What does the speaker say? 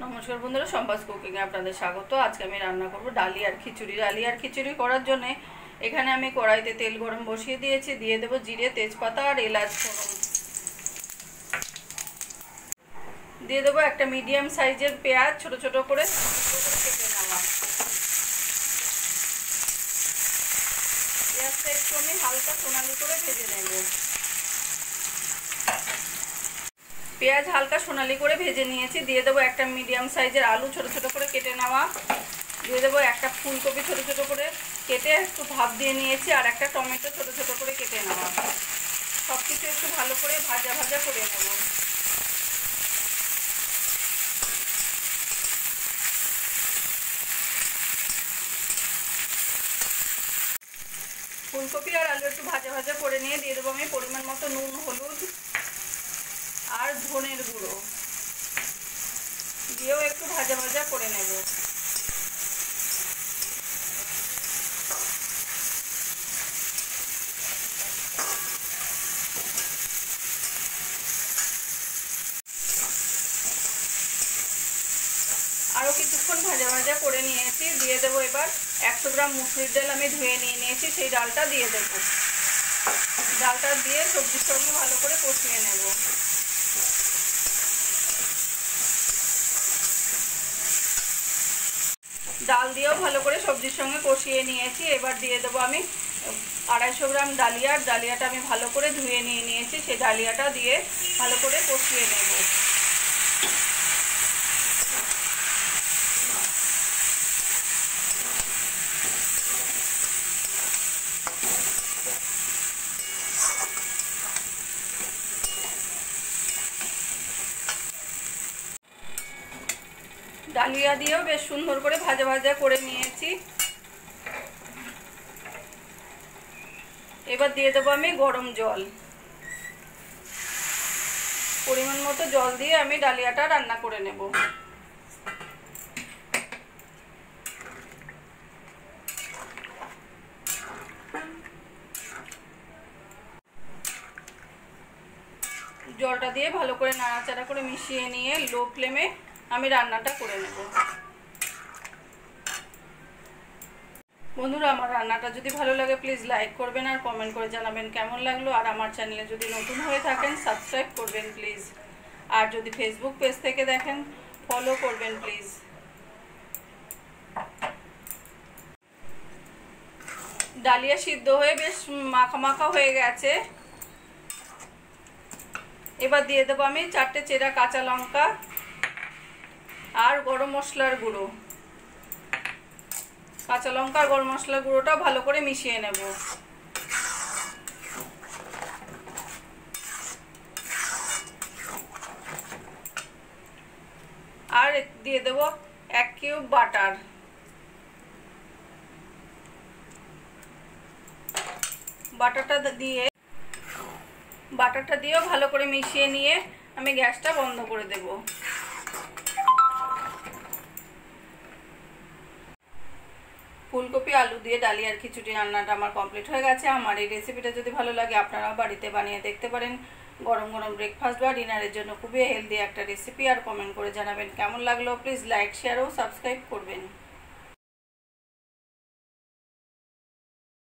নমস্কার বন্ধুরা, সম্পাস কুকিং এ আপনাদের স্বাগত। আজকে আমি রান্না করব ডালি আর খিচুড়ি। ডালি আর খিচুড়ি করার জন্য এখানে আমি কড়াইতে তেল গরম বসিয়ে দিয়েছি। দিয়ে দেব জিরে, তেজপাতা আর এলাচ ফোড়ন। দিয়ে দেবো একটা মিডিয়াম সাইজের পেঁয়াজ, ছোট ছোট করে কেটে নেওয়া। পেঁয়াজটা একটু আমি হালকা সোনালি করে ভেজে নেব। পেঁয়াজ হালকা সোনালি করে ভেজে নিয়েছি। দিয়ে দেবো একটা মিডিয়াম সাইজের আলু, ছোট ছোট করে কেটে নেওয়া। দিয়ে দেবো একটা ফুলকপি ছোট ছোট করে কেটে একটু ভাপ দিয়ে নিয়েছি, আর একটা টমেটো ছোট ছোট করে কেটে নেওয়া। সব কিছু একটু ভালো করে ভাজা ভাজা করে নেব। ফুলকপি আর আলু একটু ভাজা ভাজা করে নিয়ে দিয়ে দেবো আমি পরিমাণ মতো নুন, হলুদ আর ধনের গুঁড়ো দিয়েও একটু ভাজা ভাজা করে নেব। আরও কিছুক্ষণ ভাজা ভাজা করে নিয়েছি। দিয়ে দেবো এবার 100 গ্রাম মুসুরির ডাল আমি ধুয়ে নিয়েছি, সেই ডালটা দিয়ে দেবো। ডালটা দিয়ে সবজির সঙ্গে ভালো করে কষিয়ে নেব। ডাল দিয়েও ভালো করে সবজির সঙ্গে কষিয়ে নিয়েছি। এবার দিয়ে দেবো আমি 250 গ্রাম ডালিয়া। ডালিয়াটা আমি ভালো করে ধুয়ে নিয়েছি, সেই ডালিয়াটা দিয়ে ভালো করে কষিয়ে নেব। ডালিয়া দিয়েও বেশ সুন্দর করে ভাজা ভাজা করে নিয়েছি। এবার দিয়ে দেবো আমি গরম জল। পরিমাণ মতো জল দিয়ে আমি ডালিয়াটা রান্না করে নেব। জলটা দিয়ে ভালো করে নাড়াচাড়া করে মিশিয়ে নিয়ে লো ফ্লেমে আমি রান্নাটা করে নেব। বন্ধুরা, আমার রান্নাটা যদি ভালো লাগে প্লিজ লাইক করবেন আর কমেন্ট করে জানাবেন কেমন লাগলো। আর আমার চ্যানেলে যদি নতুন হয়ে থাকেন সাবস্ক্রাইব করবেন প্লিজ। আর যদি ফেসবুক পেজ থেকে দেখেন ফলো করবেন প্লিজ। ডালিয়া সিদ্ধ হয়ে বেশ মাখা মাখা হয়ে গেছে। এবার দিয়ে দেবো আমি 4টে চেরা কাঁচা লঙ্কা আর গরম মশলার গুঁড়ো। কাঁচা লঙ্কা আর গরম মশলার গুঁড়োটা ভালো করে মিশিয়ে নেব। আর দিয়ে দেব 1 কিউব বাটার। বাটারটা দিয়েও ভালো করে মিশিয়ে নিয়ে আমি গ্যাসটা বন্ধ করে দেব। ফুলকপি আলু দিয়ে ডালি আর খিচুড়ি রান্নাটা আমার কমপ্লিট হয়ে গেছে। আমার এই রেসিপিটা যদি ভালো লাগে আপনারাও বাড়িতে বানিয়ে দেখতে পারেন। গরম গরম ব্রেকফাস্ট বা ডিনারের জন্য খুবই হেলদি একটা রেসিপি। আর কমেন্ট করে জানাবেন কেমন লাগলো। প্লিজ লাইক, শেয়ার ও সাবস্ক্রাইব করবেন।